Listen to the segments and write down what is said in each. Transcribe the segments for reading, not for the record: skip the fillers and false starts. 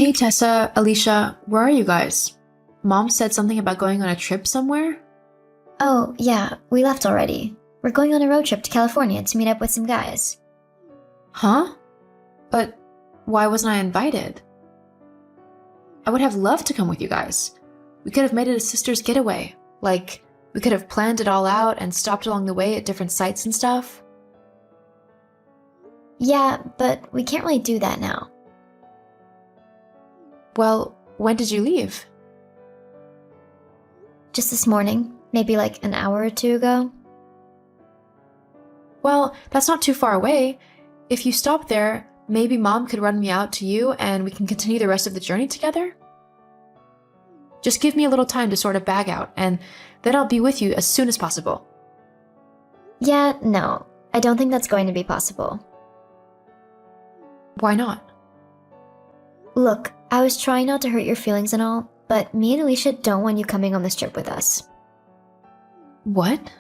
Hey Tessa, Alicia, where are you guys? Mom said something about going on a trip somewhere? Oh, yeah, we left already. We're going on a road trip to California to meet up with some guys. Huh? But why wasn't I invited? I would have loved to come with you guys. We could have made it a sister's getaway. Like, we could have planned it all out and stopped along the way at different sites and stuff. Yeah, but we can't really do that now. Well, when did you leave? Just this morning, maybe like an hour or two ago. Well, that's not too far away. If you stop there, maybe Mom could run me out to you and we can continue the rest of the journey together? Just give me a little time to sort a bag out, and then I'll be with you as soon as possible. Yeah, no, I don't think that's going to be possible. Why not? Look, I was trying not to hurt your feelings and all, but me and Alicia don't want you coming on this trip with us. What?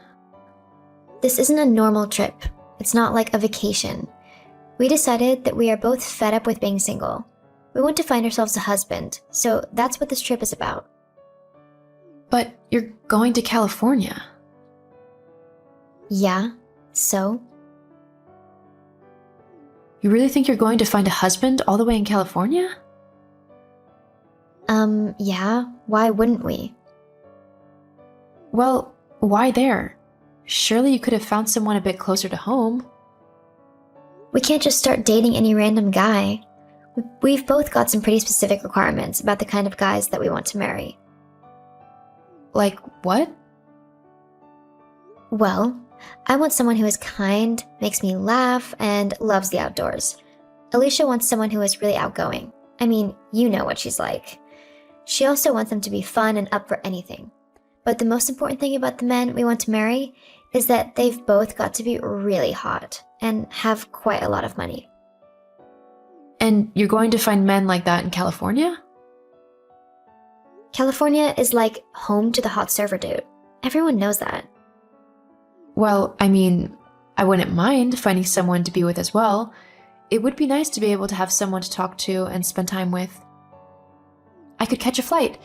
This isn't a normal trip. It's not like a vacation. We decided that we are both fed up with being single. We want to find ourselves a husband, so that's what this trip is about. But you're going to California. Yeah, so? You really think you're going to find a husband all the way in California? Yeah, why wouldn't we? Well, why there? Surely you could have found someone a bit closer to home. We can't just start dating any random guy. We've both got some pretty specific requirements about the kind of guys that we want to marry. Like what? Well, I want someone who is kind, makes me laugh, and loves the outdoors. Alicia wants someone who is really outgoing. I mean, you know what she's like. She also wants them to be fun and up for anything. But the most important thing about the men we want to marry is that they've both got to be really hot and have quite a lot of money. And you're going to find men like that in California? California is like home to the hot surfer dude. Everyone knows that. Well, I mean, I wouldn't mind finding someone to be with as well. It would be nice to be able to have someone to talk to and spend time with. I could catch a flight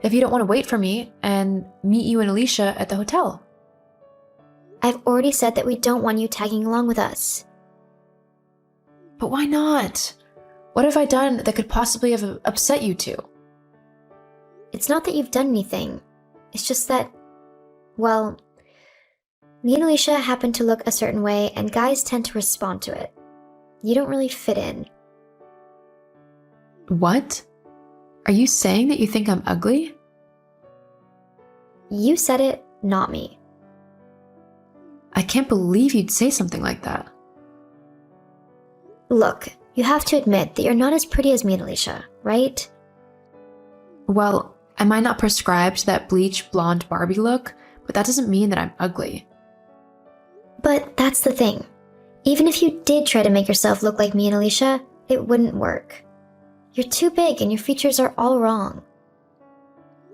if you don't want to wait for me and meet you and Alicia at the hotel. I've already said that we don't want you tagging along with us. But why not? What have I done that could possibly have upset you two? It's not that you've done anything. It's just that, well, me and Alicia happen to look a certain way and guys tend to respond to it. You don't really fit in. What? Are you saying that you think I'm ugly? You said it, not me. I can't believe you'd say something like that. Look, you have to admit that you're not as pretty as me and Alicia, right? Well, I might not prescribe to that bleach blonde Barbie look, but that doesn't mean that I'm ugly. But that's the thing. Even if you did try to make yourself look like me and Alicia, it wouldn't work. You're too big and your features are all wrong.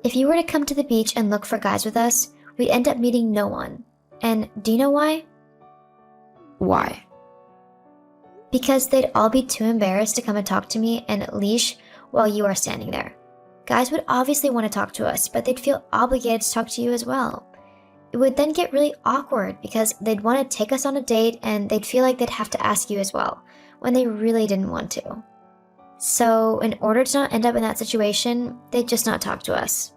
If you were to come to the beach and look for guys with us, we'd end up meeting no one. And do you know why? Why? Because they'd all be too embarrassed to come and talk to me and leash while you are standing there. Guys would obviously want to talk to us, but they'd feel obligated to talk to you as well. It would then get really awkward because they'd want to take us on a date and they'd feel like they'd have to ask you as well, when they really didn't want to. So, in order to not end up in that situation, they'd just not talk to us.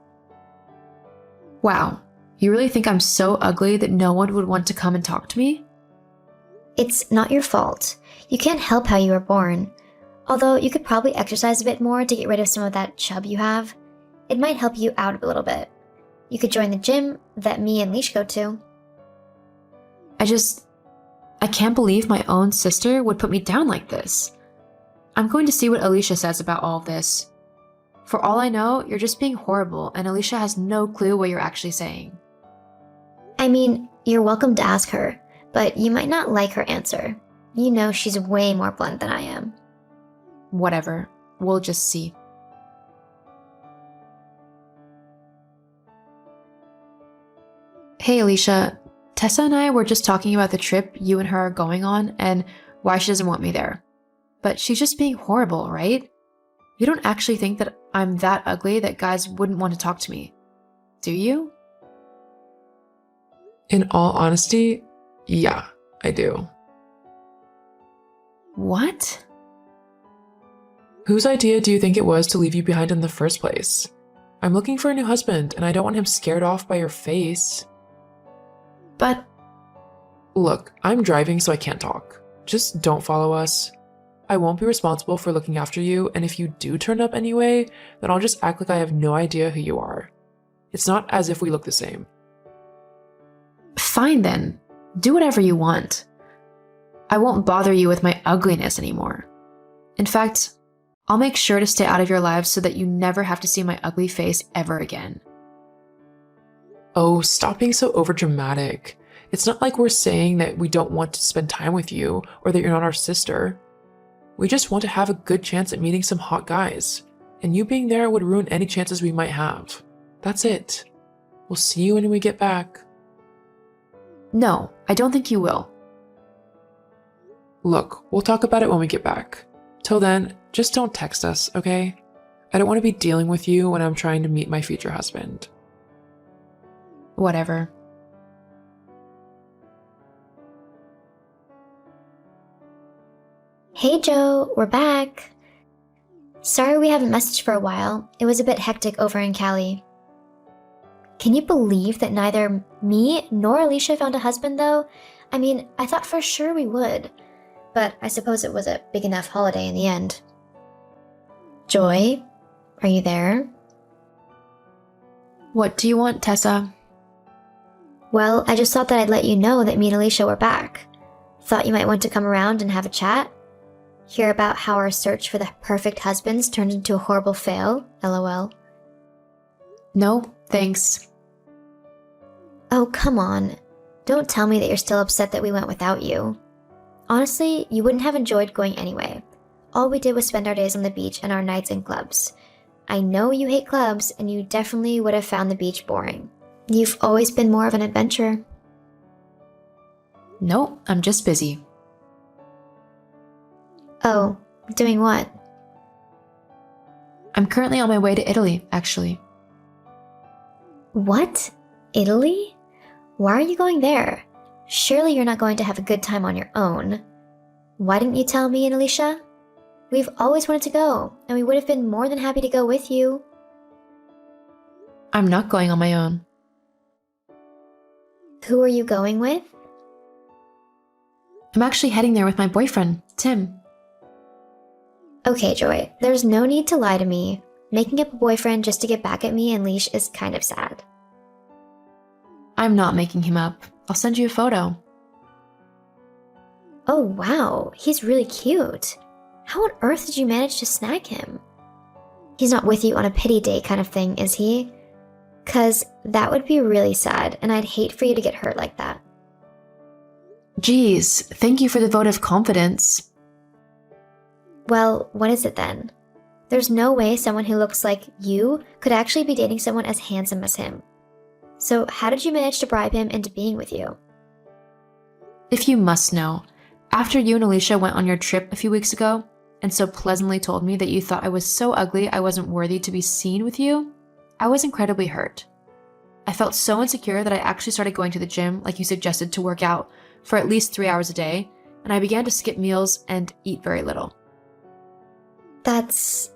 Wow, you really think I'm so ugly that no one would want to come and talk to me? It's not your fault. You can't help how you were born. Although you could probably exercise a bit more to get rid of some of that chub you have. It might help you out a little bit. You could join the gym that me and Leash go to. I can't believe my own sister would put me down like this. I'm going to see what Alicia says about all of this. For all I know, you're just being horrible and Alicia has no clue what you're actually saying. I mean, you're welcome to ask her, but you might not like her answer. You know she's way more blunt than I am. Whatever, we'll just see. Hey Alicia, Tessa and I were just talking about the trip you and her are going on and why she doesn't want me there. But she's just being horrible, right? You don't actually think that I'm that ugly that guys wouldn't want to talk to me, do you? In all honesty, yeah, I do. What? Whose idea do you think it was to leave you behind in the first place? I'm looking for a new husband, and I don't want him scared off by your face. But Look, I'm driving, so I can't talk. Just don't follow us. I won't be responsible for looking after you, and if you do turn up anyway, then I'll just act like I have no idea who you are. It's not as if we look the same. fine then. Do whatever you want. I won't bother you with my ugliness anymore. In fact, I'll make sure to stay out of your lives so that you never have to see my ugly face ever again. Oh, stop being so overdramatic. It's not like we're saying that we don't want to spend time with you or that you're not our sister. We just want to have a good chance at meeting some hot guys, and you being there would ruin any chances we might have. That's it. We'll see you when we get back. No, I don't think you will. Look, we'll talk about it when we get back. Till then, just don't text us, okay? I don't want to be dealing with you when I'm trying to meet my future husband. Whatever. Hey Joe, we're back. Sorry we haven't messaged for a while. It was a bit hectic over in Cali. Can you believe that neither me nor Alicia found a husband though? I mean, I thought for sure we would. But I suppose it was a big enough holiday in the end. Joy, are you there? What do you want, Tessa? Well, I just thought that I'd let you know that me and Alicia were back. Thought you might want to come around and have a chat. Hear about how our search for the perfect husbands turned into a horrible fail, lol. No, thanks. Oh, come on. Don't tell me that you're still upset that we went without you. Honestly, you wouldn't have enjoyed going anyway. All we did was spend our days on the beach and our nights in clubs. I know you hate clubs, and you definitely would have found the beach boring. You've always been more of an adventurer. No, I'm just busy. Oh, doing what? I'm currently on my way to Italy, actually. What? Italy? Why are you going there? Surely you're not going to have a good time on your own. Why didn't you tell me and Alicia? We've always wanted to go, and we would have been more than happy to go with you. I'm not going on my own. Who are you going with? I'm actually heading there with my boyfriend, Tim. Okay, Joy, there's no need to lie to me. Making up a boyfriend just to get back at me and Leash is kind of sad. I'm not making him up. I'll send you a photo. Oh wow, he's really cute. How on earth did you manage to snag him? He's not with you on a pity date kind of thing, is he? 'Cause that would be really sad, and I'd hate for you to get hurt like that. Geez, thank you for the vote of confidence. Well, what is it then? There's no way someone who looks like you could actually be dating someone as handsome as him. So how did you manage to bribe him into being with you? If you must know, after you and Alicia went on your trip a few weeks ago, and so pleasantly told me that you thought I was so ugly I wasn't worthy to be seen with you, I was incredibly hurt. I felt so insecure that I actually started going to the gym, like you suggested, to work out for at least 3 hours a day, and I began to skip meals and eat very little. That's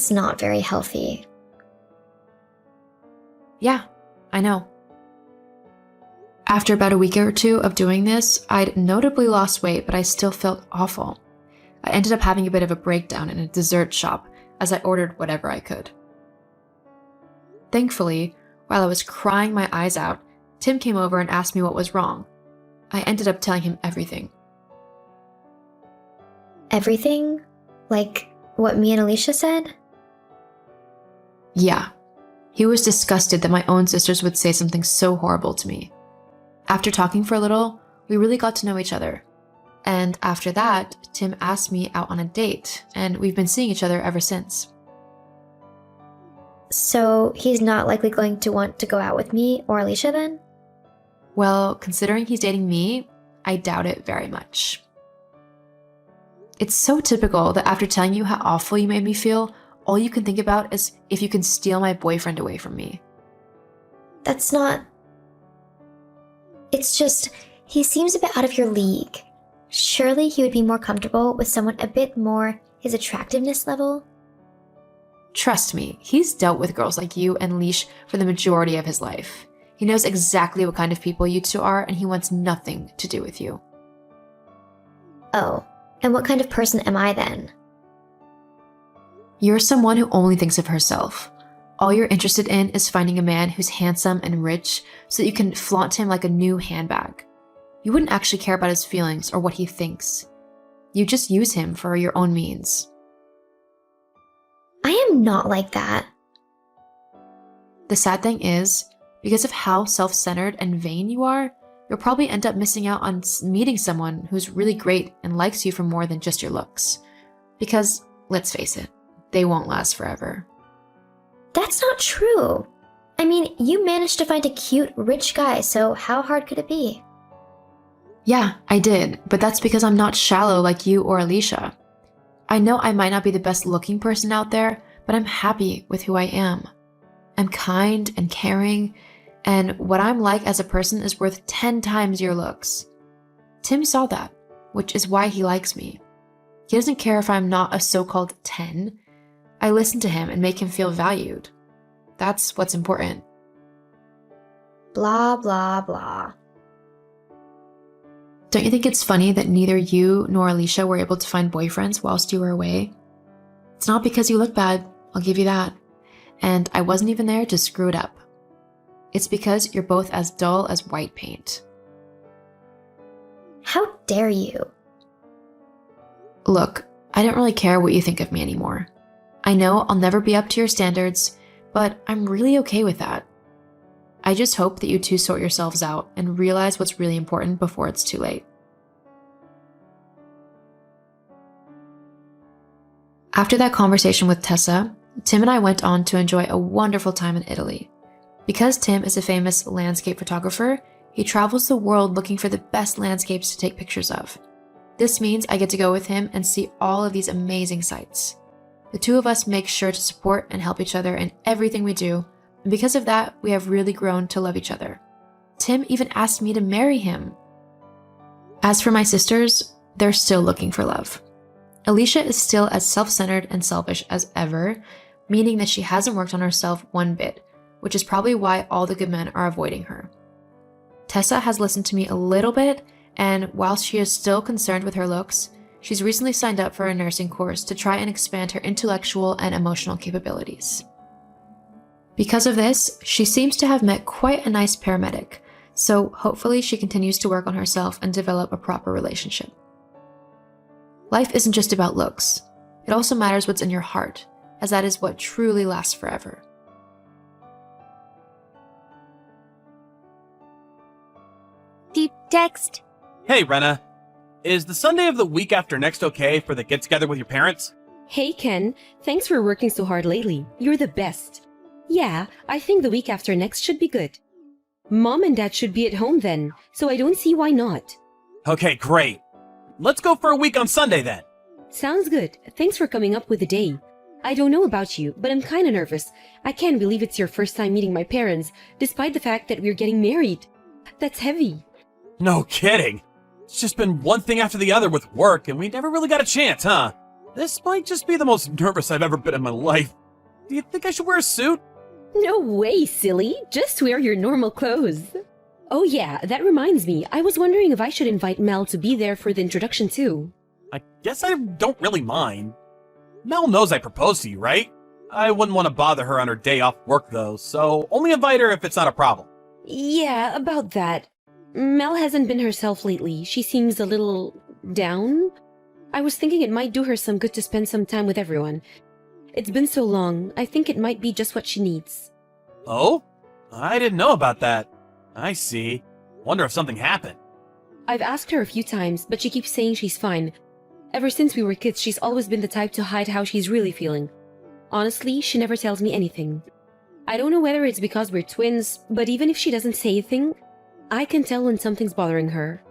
not very healthy. Yeah, I know. After about a week or two of doing this, I'd notably lost weight, but I still felt awful. I ended up having a bit of a breakdown in a dessert shop as I ordered whatever I could. Thankfully, while I was crying my eyes out, Tim came over and asked me what was wrong. I ended up telling him everything. Everything? Like what me and Alicia said? Yeah. He was disgusted that my own sisters would say something so horrible to me. After talking for a little, we really got to know each other. And after that, Tim asked me out on a date, and we've been seeing each other ever since. So he's not likely going to want to go out with me or Alicia then? Well, considering he's dating me, I doubt it very much. It's so typical that after telling you how awful you made me feel, all you can think about is if you can steal my boyfriend away from me. That's not... It's just, he seems a bit out of your league. Surely he would be more comfortable with someone a bit more his attractiveness level? Trust me, he's dealt with girls like you and Leash for the majority of his life. He knows exactly what kind of people you two are, and he wants nothing to do with you. Oh, and what kind of person am I then? You're someone who only thinks of herself. All you're interested in is finding a man who's handsome and rich so that you can flaunt him like a new handbag. You wouldn't actually care about his feelings or what he thinks. You just use him for your own means. I am not like that. The sad thing is, because of how self-centered and vain you are, you'll probably end up missing out on meeting someone who's really great and likes you for more than just your looks. Because, let's face it, they won't last forever. That's not true. I mean, you managed to find a cute, rich guy, so how hard could it be? Yeah, I did, but that's because I'm not shallow like you or Alicia. I know I might not be the best looking person out there, but I'm happy with who I am. I'm kind and caring, and what I'm like as a person is worth 10 times your looks. Tim saw that, which is why he likes me. He doesn't care if I'm not a so-called 10. I listen to him and make him feel valued. That's what's important. Blah, blah, blah. Don't you think it's funny that neither you nor Alicia were able to find boyfriends whilst you were away? It's not because you look bad, I'll give you that. And I wasn't even there to screw it up. It's because you're both as dull as white paint. How dare you? Look, I don't really care what you think of me anymore. I know I'll never be up to your standards, but I'm really okay with that. I just hope that you two sort yourselves out and realize what's really important before it's too late. After that conversation with Tessa, Tim and I went on to enjoy a wonderful time in Italy. Because Tim is a famous landscape photographer, he travels the world looking for the best landscapes to take pictures of. This means I get to go with him and see all of these amazing sights. The two of us make sure to support and help each other in everything we do, and because of that, we have really grown to love each other. Tim even asked me to marry him. As for my sisters, they're still looking for love. Alicia is still as self-centered and selfish as ever, meaning that she hasn't worked on herself one bit, which is probably why all the good men are avoiding her. Tessa has listened to me a little bit, and while she is still concerned with her looks, she's recently signed up for a nursing course to try and expand her intellectual and emotional capabilities. Because of this, she seems to have met quite a nice paramedic, so hopefully she continues to work on herself and develop a proper relationship. Life isn't just about looks. It also matters what's in your heart, as that is what truly lasts forever. Deep text. Hey, Renna. Is the Sunday of the week after next okay for the get-together with your parents? Hey, Ken. Thanks for working so hard lately. You're the best. Yeah, I think the week after next should be good. Mom and Dad should be at home then, so I don't see why not. Okay, great. Let's go for a week on Sunday then. Sounds good. Thanks for coming up with the day. I don't know about you, but I'm kinda nervous. I can't believe it's your first time meeting my parents, despite the fact that we're getting married. That's heavy. No kidding. It's just been one thing after the other with work, and we never really got a chance, huh? This might just be the most nervous I've ever been in my life. Do you think I should wear a suit? No way, silly. Just wear your normal clothes. Oh yeah, that reminds me. I was wondering if I should invite Mel to be there for the introduction too. I guess I don't really mind. Mel knows I proposed to you, right? I wouldn't want to bother her on her day off work though, so only invite her if it's not a problem. Yeah, about that. Mel hasn't been herself lately. She seems a little down. I was thinking it might do her some good to spend some time with everyone. It's been so long, I think it might be just what she needs. Oh? I didn't know about that. I see. Wonder if something happened. I've asked her a few times, but she keeps saying she's fine. Ever since we were kids, she's always been the type to hide how she's really feeling. Honestly, she never tells me anything. I don't know whether it's because we're twins, but even if she doesn't say a thing, I can tell when something's bothering her.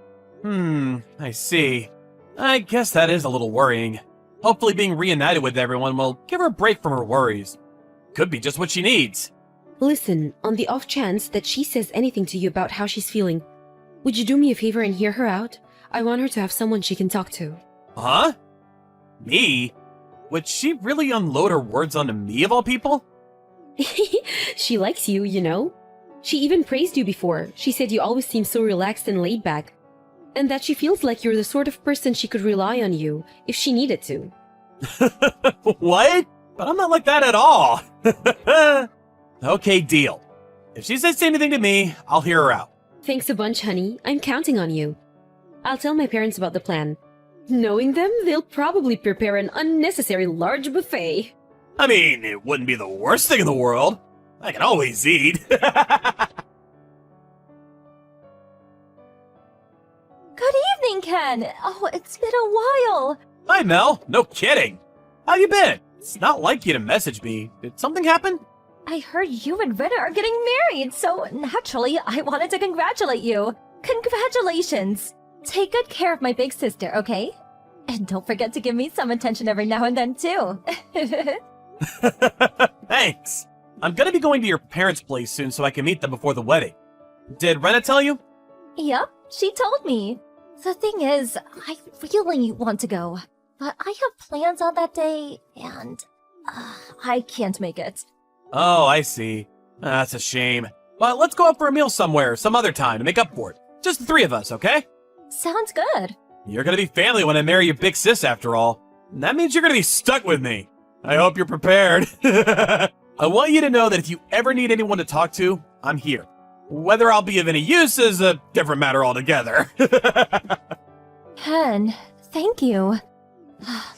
I see. I guess that is a little worrying. Hopefully being reunited with everyone will give her a break from her worries. Could be just what she needs. Listen, on the off chance that she says anything to you about how she's feeling, would you do me a favor and hear her out? I want her to have someone she can talk to. Huh? Me? Would she really unload her words onto me of all people? She likes you, you know. She even praised you before. She said you always seem so relaxed and laid back. And that she feels like you're the sort of person she could rely on you if she needed to. What? But I'm not like that at all. Okay, deal. If she says anything to me, I'll hear her out. Thanks a bunch, honey. I'm counting on you. I'll tell my parents about the plan. Knowing them, they'll probably prepare an unnecessary large buffet. I mean, it wouldn't be the worst thing in the world. I can always eat. Good evening, Ken. Oh, it's been a while. Hi, Mel. No kidding. How you been? It's not like you to message me. Did something happen? I heard you and Rena are getting married, so naturally, I wanted to congratulate you. Congratulations. Take good care of my big sister, okay? And don't forget to give me some attention every now and then, too. Thanks. I'm gonna be going to your parents' place soon so I can meet them before the wedding. Did Rena tell you? Yep, she told me. The thing is, I really want to go, but I have plans on that day, and I can't make it. Oh, I see. That's a shame. But let's go out for a meal somewhere some other time to make up for it. Just the three of us, okay? Sounds good. You're gonna be family when I marry your big sis after all. And that means you're gonna be stuck with me. I hope you're prepared. I want you to know that if you ever need anyone to talk to, I'm here. Whether I'll be of any use is a different matter altogether. Ken, thank you.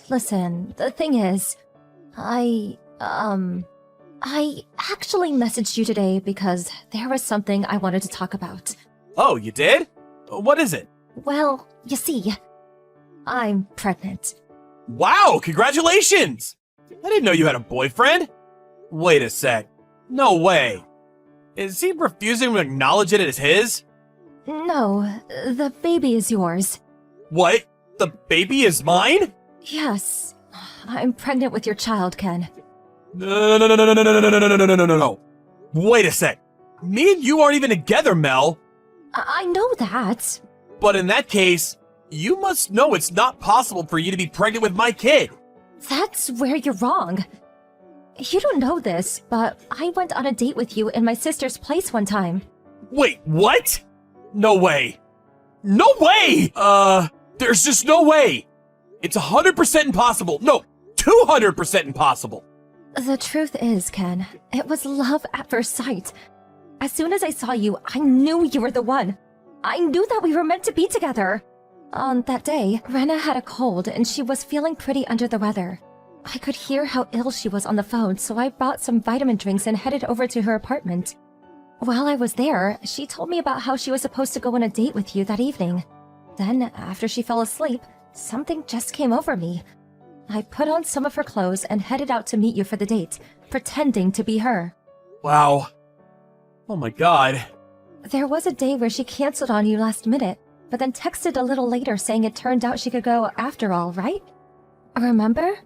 Listen, the thing is, I actually messaged you today because there was something I wanted to talk about. Oh, you did? What is it? Well, you see, I'm pregnant. Wow, congratulations! I didn't know you had a boyfriend. Wait a sec. No way. Is he refusing to acknowledge it as his? No, the baby is yours. What? The baby is mine? Yes, I'm pregnant with your child, Ken. No. Wait a sec. Me and you aren't even together, Mel. I know that. But in that case, you must know it's not possible for you to be pregnant with my kid. That's where you're wrong. You don't know this, but I went on a date with you in my sister's place one time. Wait, what? No way. No way! There's just no way. It's 100% impossible. No, 200% impossible. The truth is, Ken, it was love at first sight. As soon as I saw you, I knew you were the one. I knew that we were meant to be together. On that day, Rena had a cold and she was feeling pretty under the weather. I could hear how ill she was on the phone, so I bought some vitamin drinks and headed over to her apartment. While I was there, she told me about how she was supposed to go on a date with you that evening. Then, after she fell asleep, something just came over me. I put on some of her clothes and headed out to meet you for the date, pretending to be her. Wow. Oh my god. There was a day where she canceled on you last minute, but then texted a little later saying it turned out she could go after all, right? Remember?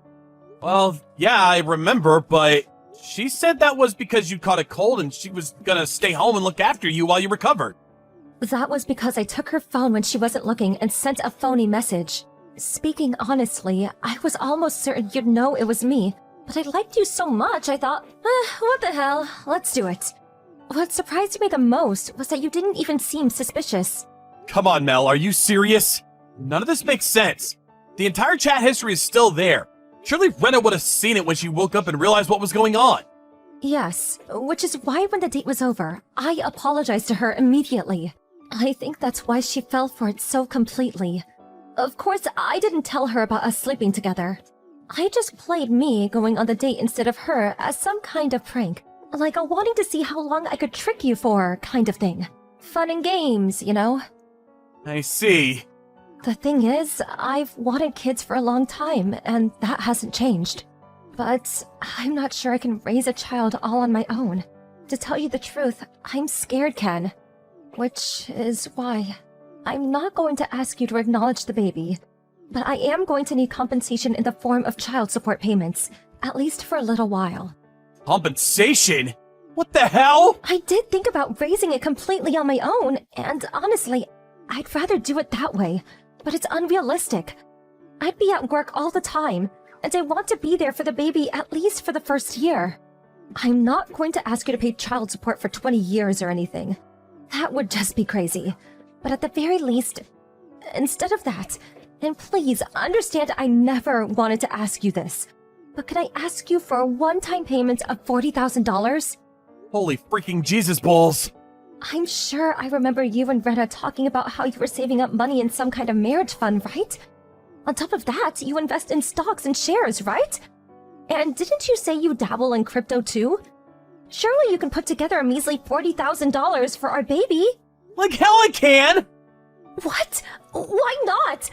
Well, yeah, I remember, but she said that was because you caught a cold and she was gonna stay home and look after you while you recovered. That was because I took her phone when she wasn't looking and sent a phony message. Speaking honestly, I was almost certain you'd know it was me, but I liked you so much I thought, what the hell, let's do it. What surprised me the most was that you didn't even seem suspicious. Come on, Mel, are you serious? None of this makes sense. The entire chat history is still there. Surely Rena would have seen it when she woke up and realized what was going on. Yes, which is why when the date was over, I apologized to her immediately. I think that's why she fell for it so completely. Of course, I didn't tell her about us sleeping together. I just played me going on the date instead of her as some kind of prank. Like a wanting to see how long I could trick you for kind of thing. Fun and games, you know? I see. The thing is, I've wanted kids for a long time, and that hasn't changed. But I'm not sure I can raise a child all on my own. To tell you the truth, I'm scared, Ken. Which is why I'm not going to ask you to acknowledge the baby. but I am going to need compensation in the form of child support payments, at least for a little while. Compensation? What the hell? I did think about raising it completely on my own, and honestly, I'd rather do it that way, but it's unrealistic. I'd be at work all the time, and I want to be there for the baby at least for the first year. I'm not going to ask you to pay child support for 20 years or anything. That would just be crazy. But at the very least, instead of that, and please understand I never wanted to ask you this, but can I ask you for a one-time payment of $40,000? Holy freaking Jesus balls. I'm sure I remember you and Rena talking about how you were saving up money in some kind of marriage fund, right? On top of that, you invest in stocks and shares, right? And didn't you say you dabble in crypto too? Surely you can put together a measly $40,000 for our baby. Like hell I can! What? Why not?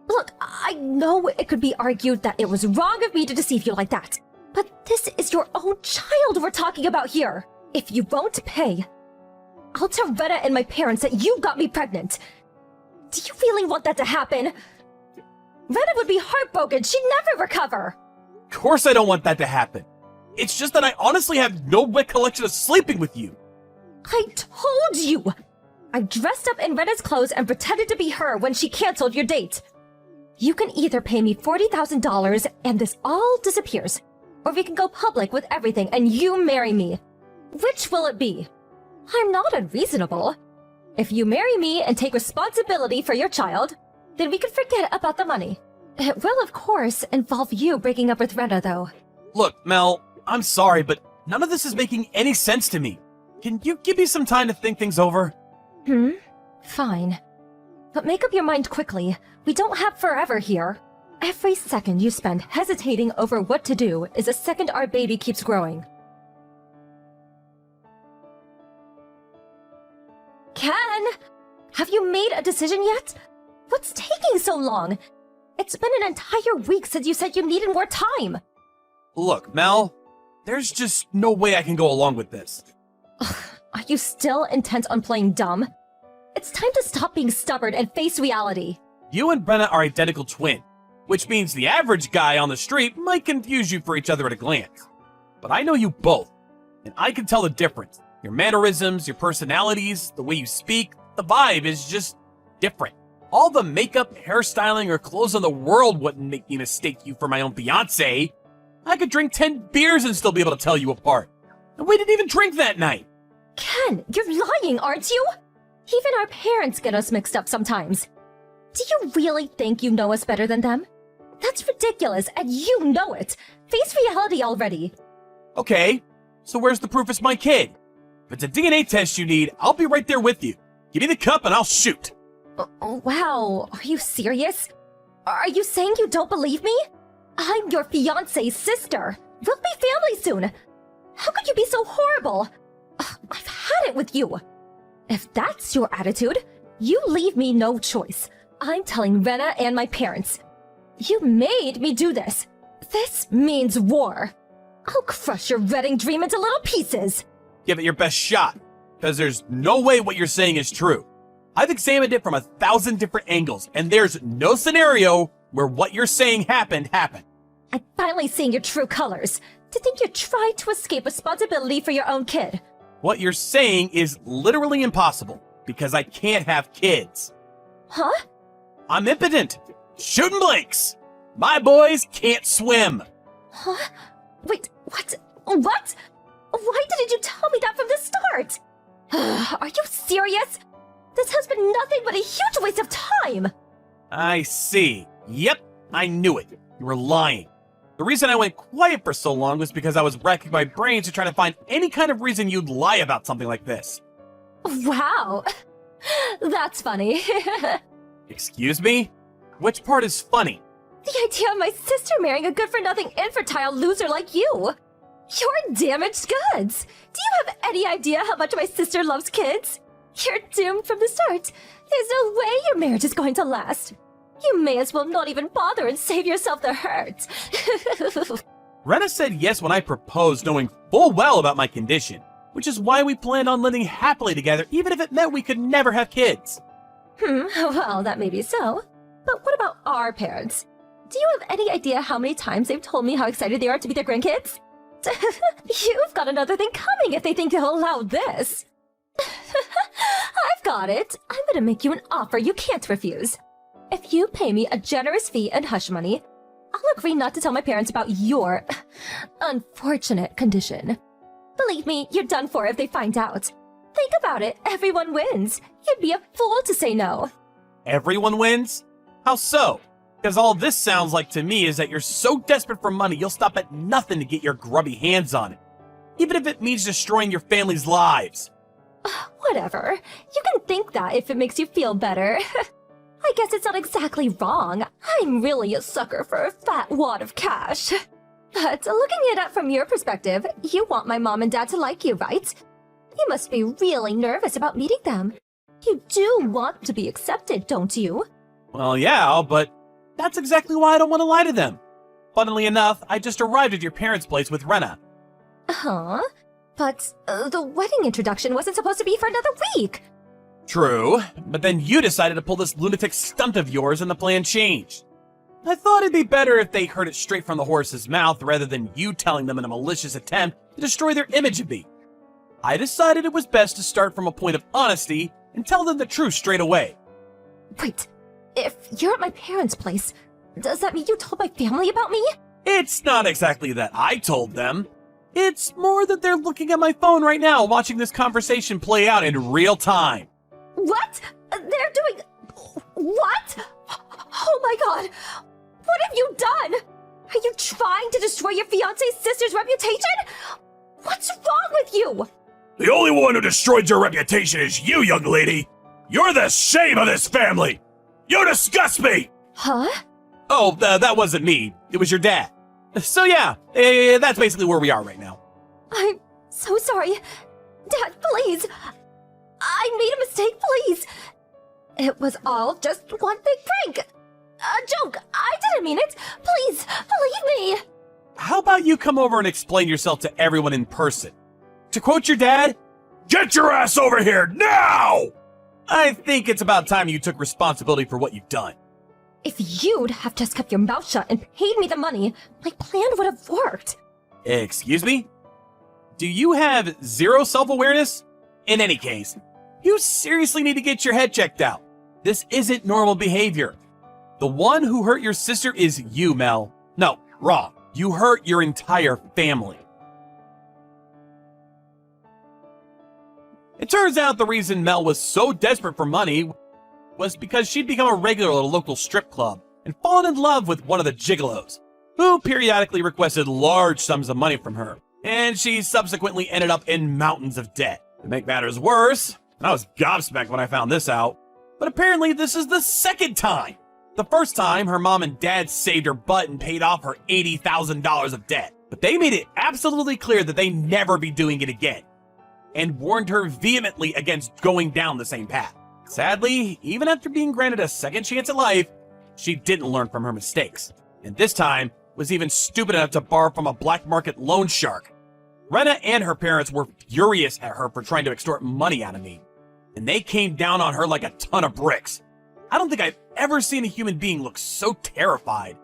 Look, I know it could be argued that it was wrong of me to deceive you like that, but this is your own child we're talking about here. If you won't pay, I'll tell Rena and my parents that you got me pregnant. Do you really want that to happen? Rena would be heartbroken. She'd never recover. Of course I don't want that to happen. It's just that I honestly have no recollection of sleeping with you. I told you! I dressed up in Rena's clothes and pretended to be her when she canceled your date. You can either pay me $40,000 and this all disappears, or we can go public with everything and you marry me. Which will it be? I'm not unreasonable. If you marry me and take responsibility for your child, then we can forget about the money. It will, of course, involve you breaking up with Rena, though. Look, Mel, I'm sorry, but none of this is making any sense to me. Can you give me some time to think things over? Fine. But make up your mind quickly. We don't have forever here. Every second you spend hesitating over what to do is a second our baby keeps growing. Ken! Have you made a decision yet? What's taking so long? It's been an entire week since you said you needed more time. Look, Mel, there's just no way I can go along with this. Are you still intent on playing dumb? It's time to stop being stubborn and face reality. You and Brenna are identical twin, which means the average guy on the street might confuse you for each other at a glance. But I know you both, and I can tell the difference. Your mannerisms, your personalities, the way you speak, the vibe is just different. All the makeup, hairstyling, or clothes in the world wouldn't make me mistake you for my own fiancé. I could drink 10 beers and still be able to tell you apart. And we didn't even drink that night. Ken, you're lying, aren't you? Even our parents get us mixed up sometimes. Do you really think you know us better than them? That's ridiculous, and you know it. Face reality already. Okay, so where's the proof it's my kid? If it's a DNA test you need, I'll be right there with you. Give me the cup and I'll shoot. Wow, are you serious? Are you saying you don't believe me? I'm your fiancé's sister. We'll be family soon. How could you be so horrible? I've had it with you. If that's your attitude, you leave me no choice. I'm telling Rena and my parents. You made me do this. This means war. I'll crush your wedding dream into little pieces. Give it your best shot, because there's no way what you're saying is true. I've examined it from 1,000 different angles, and there's no scenario where what you're saying happened. I'm finally seeing your true colors. To think you tried to escape responsibility for your own kid. What you're saying is literally impossible, because I can't have kids. Huh? I'm impotent. Shooting blanks. My boys can't swim. Huh? Wait, what? What? Why didn't you tell me that from the start? Are you serious? This has been nothing but a huge waste of time. I see. Yep, I knew it. You were lying. The reason I went quiet for so long was because I was racking my brains to try to find any kind of reason you'd lie about something like this. Wow. That's funny. Excuse me? Which part is funny? The idea of my sister marrying a good-for-nothing infertile loser like you. You're damaged goods. Do you have any idea how much my sister loves kids? You're doomed from the start. There's no way your marriage is going to last. You may as well not even bother and save yourself the hurt. Rena said yes when I proposed, knowing full well about my condition, which is why we planned on living happily together even if it meant we could never have kids. Well, that may be so. But what about our parents? Do you have any idea how many times they've told me how excited they are to meet their grandkids? You've got another thing coming if they think they'll allow this. I've got it. I'm gonna make you an offer you can't refuse. If you pay me a generous fee and hush money, I'll agree not to tell my parents about your unfortunate condition. Believe me, you're done for if they find out. Think about it, everyone wins. You'd be a fool to say no. Everyone wins? How so? Because all this sounds like to me is that you're so desperate for money you'll stop at nothing to get your grubby hands on it, even if it means destroying your family's lives. Whatever. You can think that if it makes you feel better. I guess it's not exactly wrong. I'm really a sucker for a fat wad of cash. But looking at it from your perspective, you want my mom and dad to like you, right? You must be really nervous about meeting them. You do want to be accepted, don't you? Well, yeah, but that's exactly why I don't want to lie to them. Funnily enough, I just arrived at your parents' place with Rena. Huh? But the wedding introduction wasn't supposed to be for another week. True, but then you decided to pull this lunatic stunt of yours and the plan changed. I thought it'd be better if they heard it straight from the horse's mouth rather than you telling them in a malicious attempt to destroy their image of me. I decided it was best to start from a point of honesty and tell them the truth straight away. Wait, if you're at my parents' place, does that mean you told my family about me? It's not exactly that I told them. It's more that they're looking at my phone right now watching this conversation play out in real time. What? They're doing... What? Oh my god! What have you done? Are you trying to destroy your fiancé's sister's reputation? What's wrong with you? The only one who destroyed your reputation is you, young lady. You're the shame of this family. You disgust me. Huh? Oh, that wasn't me. It was your dad. So yeah, that's basically where we are right now. I'm so sorry. Dad, please. I made a mistake, please. It was all just one big prank. A joke. I didn't mean it. Please, believe me. How about you come over and explain yourself to everyone in person? To quote your dad, "Get your ass over here now!" I think it's about time you took responsibility for what you've done. If you'd have just kept your mouth shut and paid me the money, my plan would have worked. Excuse me? Do you have zero self-awareness? In any case, you seriously need to get your head checked out. This isn't normal behavior. The one who hurt your sister is you, Mel. No, wrong. You hurt your entire family. It turns out the reason Mel was so desperate for money was because she'd become a regular at a local strip club and fallen in love with one of the gigolos, who periodically requested large sums of money from her, and she subsequently ended up in mountains of debt. To make matters worse, I was gobsmacked when I found this out, but apparently this is the second time. The first time, her mom and dad saved her butt and paid off her $80,000 of debt, but they made it absolutely clear that they'd never be doing it again, and warned her vehemently against going down the same path. Sadly, even after being granted a second chance at life, she didn't learn from her mistakes, and this time was even stupid enough to borrow from a black market loan shark. Rena and her parents were furious at her for trying to extort money out of me, and they came down on her like a ton of bricks. I don't think I've ever seen a human being look so terrified.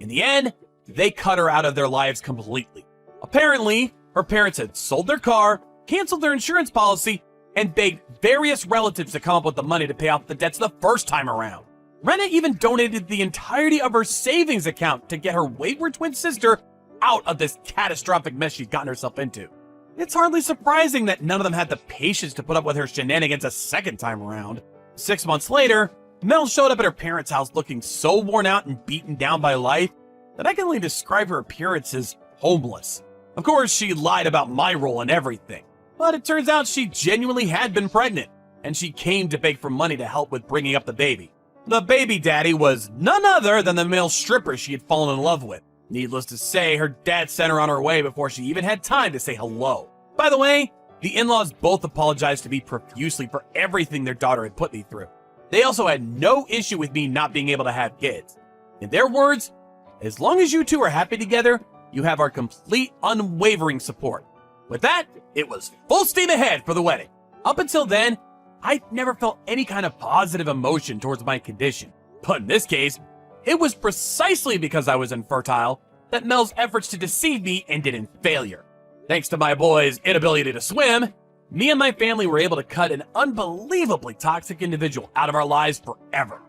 In the end, they cut her out of their lives completely. Apparently, her parents had sold their car, canceled their insurance policy, and begged various relatives to come up with the money to pay off the debts the first time around. Rena even donated the entirety of her savings account to get her wayward twin sister out of this catastrophic mess she'd gotten herself into. It's hardly surprising that none of them had the patience to put up with her shenanigans a second time around. 6 months later, Mel showed up at her parents' house looking so worn out and beaten down by life that I can only describe her appearance as homeless. Of course, she lied about my role and everything, but it turns out she genuinely had been pregnant, and she came to beg for money to help with bringing up the baby. The baby daddy was none other than the male stripper she had fallen in love with. Needless to say, her dad sent her on her way before she even had time to say hello. By the way, the in-laws both apologized to me profusely for everything their daughter had put me through. They also had no issue with me not being able to have kids. In their words, as long as you two are happy together, you have our complete, unwavering support. With that, it was full steam ahead for the wedding. Up until then, I'd never felt any kind of positive emotion towards my condition. But in this case, it was precisely because I was infertile that Mel's efforts to deceive me ended in failure. Thanks to my boy's inability to swim, me and my family were able to cut an unbelievably toxic individual out of our lives forever.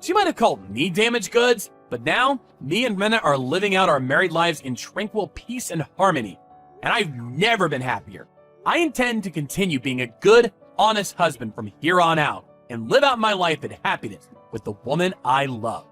She might have called me damaged goods, but now me and Rena are living out our married lives in tranquil peace and harmony, and I've never been happier. I intend to continue being a good, honest husband from here on out and live out my life in happiness with the woman I love.